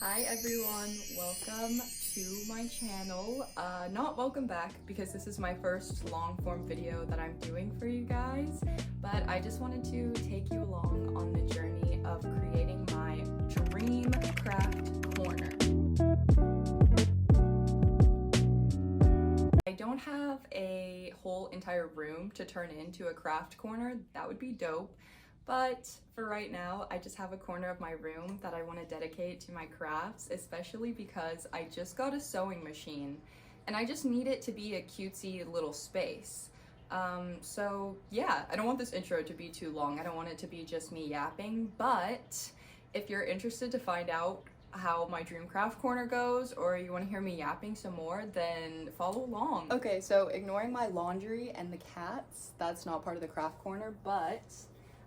Hi everyone, welcome to my channel. Not welcome back because this is my first long form video that I'm doing for you guys, but I just wanted to take you along on the journey of creating my dream craft corner. I don't have a whole entire room to turn into a craft corner. That would be dope. But for right now, I just have a corner of my room that I want to dedicate to my crafts, especially because I just got a sewing machine and I just need it to be a cutesy little space. So yeah, I don't want this intro to be too long. I don't want it to be just me yapping, but if you're interested to find out how my dream craft corner goes, or you want to hear me yapping some more, then follow along. Okay, so ignoring my laundry and the cats, that's not part of the craft corner, but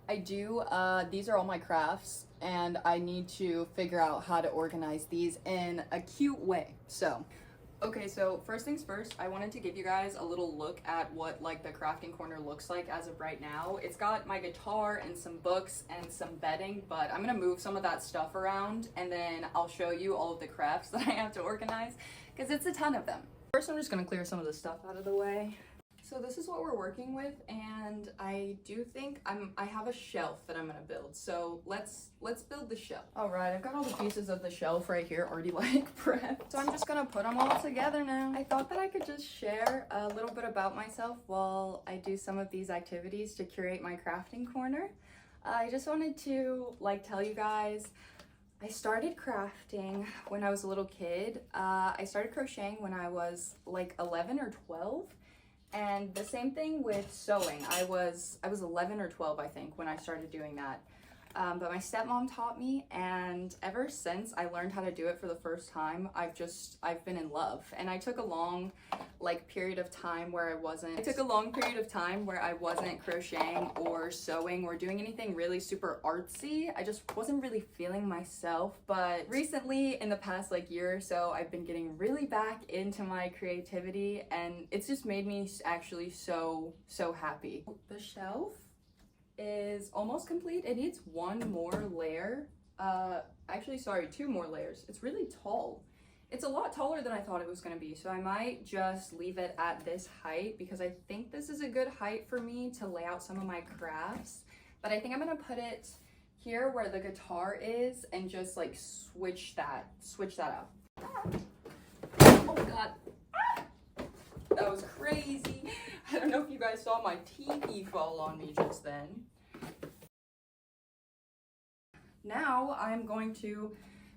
I do, these are all my crafts, and I need to figure out how to organize these in a cute way. So, okay, so first things first, I wanted to give you guys a little look at what like the crafting corner looks like as of right now. It's got my guitar and some books and some bedding, but I'm gonna move some of that stuff around and then I'll show you all of the crafts that I have to organize because it's a ton of them. First, I'm just gonna clear some of the stuff out of the way. So this is what we're working with, and I do think I have a shelf that I'm gonna build. So let's build the shelf. All right, I've got all the pieces of the shelf right here already like prepped. So I'm just gonna put them all together now. I thought that I could just share a little bit about myself while I do some of these activities to curate my crafting corner. I just wanted to like tell you guys, I started crafting when I was a little kid. I started crocheting when I was like 11 or 12. And the same thing with sewing. I was 11 or 12, I think, when I started doing that. But my stepmom taught me, and ever since I learned how to do it for the first time, I've been in love. And I took a long period of time where I wasn't crocheting or sewing or doing anything really super artsy. I just wasn't really feeling myself. But recently, in the past year or so, I've been getting really back into my creativity, and it's just made me actually so happy. The shelf is almost complete. It needs one more layer. Actually, sorry, two more layers. It's really tall. It's a lot taller than I thought it was gonna be, so I might just leave it at this height because I think this is a good height for me to lay out some of my crafts. But I think I'm gonna put it here where the guitar is and just like switch that out. Oh god. That was crazy. I don't know if you guys saw my teepee fall on me just then. Now I'm going to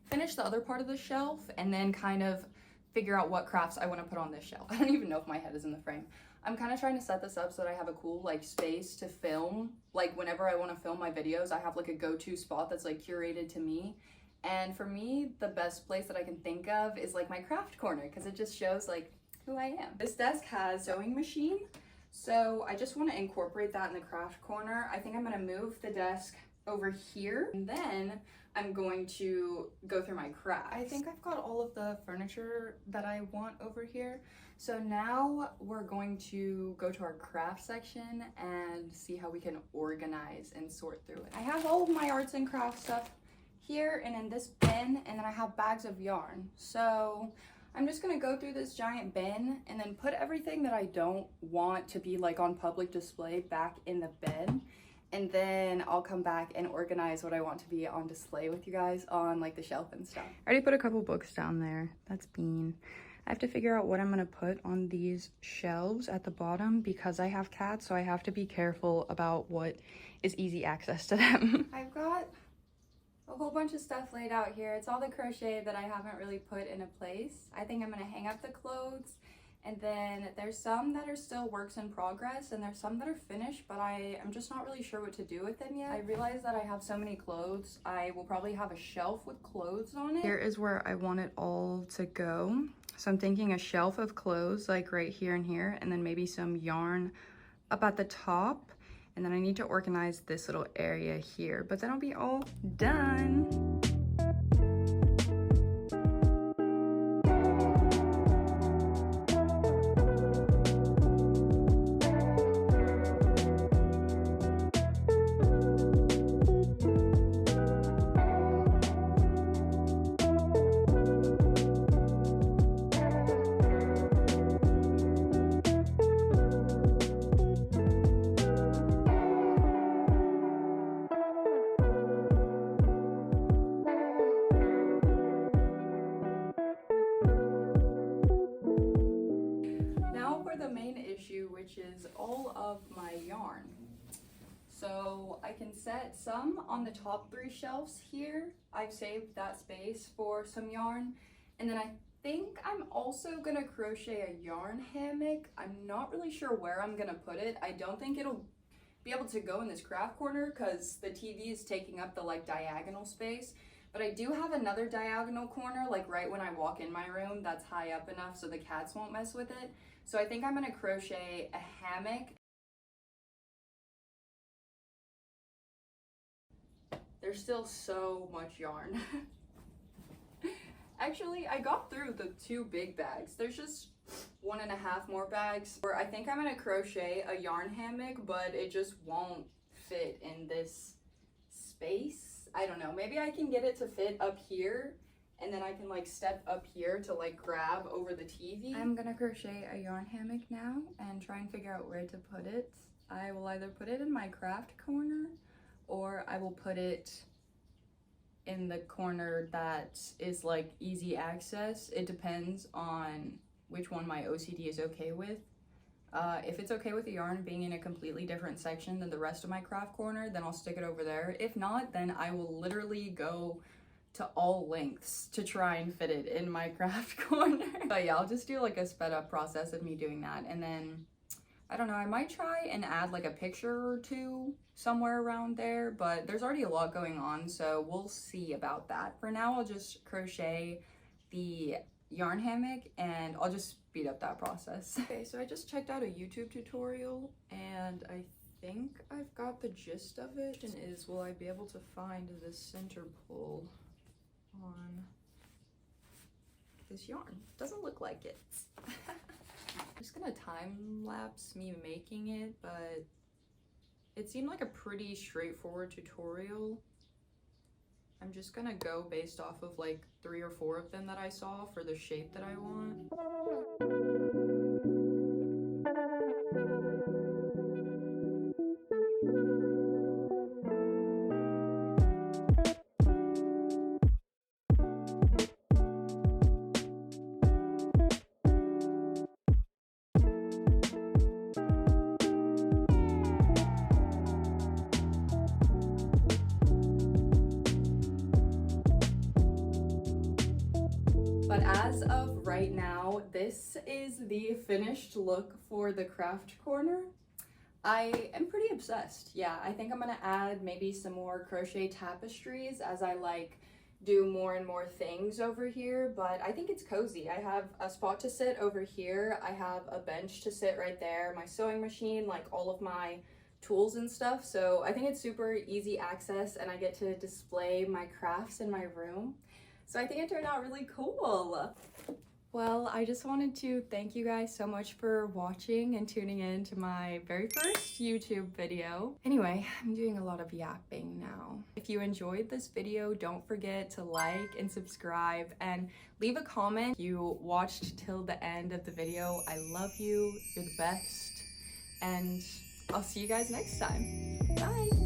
finish the other part of the shelf and then kind of figure out what crafts I want to put on this shelf. I don't even know if my head is in the frame. I'm kind of trying to set this up so that I have a cool space to film. Like whenever I want to film my videos, I have like a go-to spot that's like curated to me. And for me, the best place that I can think of is like my craft corner because it just shows like who I am. This desk has a sewing machine, so I just want to incorporate that in the craft corner. I think I'm going to move the desk over here, and then I'm going to go through my crafts. I think I've got all of the furniture that I want over here. So now we're going to go to our craft section and see how we can organize and sort through it. I have all of my arts and crafts stuff here and in this bin, and then I have bags of yarn. So I'm just gonna go through this giant bin and then put everything that I don't want to be like on public display back in the bin. And then I'll come back and organize what I want to be on display with you guys on like the shelf and stuff. I already put a couple books down there. That's Bean. I have to figure out what I'm gonna put on these shelves at the bottom because I have cats, so I have to be careful about what is easy access to them. I've got a whole bunch of stuff laid out here. It's all the crochet that I haven't really put in a place. I think I'm gonna hang up the clothes, and then there's some that are still works in progress, and there's some that are finished, but I'm just not really sure what to do with them yet. I realize that I have so many clothes, I will probably have a shelf with clothes on it. Here is where I want it all to go. So I'm thinking a shelf of clothes like right here and here, and then maybe some yarn up at the top. And then I need to organize this little area here, but then I'll be all done. So I can set some on the top 3 shelves here. I've saved that space for some yarn. And then I think I'm also gonna crochet a yarn hammock. I'm not really sure where I'm gonna put it. I don't think it'll be able to go in this craft corner because the TV is taking up the like diagonal space. But I do have another diagonal corner, like right when I walk in my room, that's high up enough so the cats won't mess with it. So I think I'm gonna crochet a hammock. There's still so much yarn. Actually, I got through the 2 big bags. There's just 1.5 more bags. Or I think I'm gonna crochet a yarn hammock, but it just won't fit in this space. I don't know, maybe I can get it to fit up here and then I can like step up here to like grab over the TV. I'm gonna crochet a yarn hammock now and try and figure out where to put it. I will either put it in my craft corner or I will put it in the corner that is like easy access. It depends on which one my OCD is okay with. If it's okay with the yarn being in a completely different section than the rest of my craft corner, then I'll stick it over there. If not, then I will literally go to all lengths to try and fit it in my craft corner. But yeah, I'll just do like a sped up process of me doing that. And then, I don't know, I might try and add like a picture or 2 somewhere around there, but there's already a lot going on, so we'll see about that. For now, I'll just crochet the yarn hammock and I'll just speed up that process. Okay, so I just checked out a YouTube tutorial and I think I've got the gist of it. And is, will I be able to find the center pull on this yarn? Doesn't look like it. I'm just gonna time lapse me making it, but it seemed like a pretty straightforward tutorial. I'm just gonna go based off of like 3 or 4 of them that I saw for the shape that I want. But as of right now, this is the finished look for the craft corner. I am pretty obsessed. Yeah, I think I'm gonna add maybe some more crochet tapestries as I like do more and more things over here, but I think it's cozy. I have a spot to sit over here. I have a bench to sit right there, my sewing machine, like all of my tools and stuff. So I think it's super easy access and I get to display my crafts in my room. So I think it turned out really cool. Well, I just wanted to thank you guys so much for watching and tuning in to my very first YouTube video. Anyway, I'm doing a lot of yapping now. If you enjoyed this video, don't forget to like and subscribe and leave a comment if you watched till the end of the video. I love you, you're the best, and I'll see you guys next time. Bye!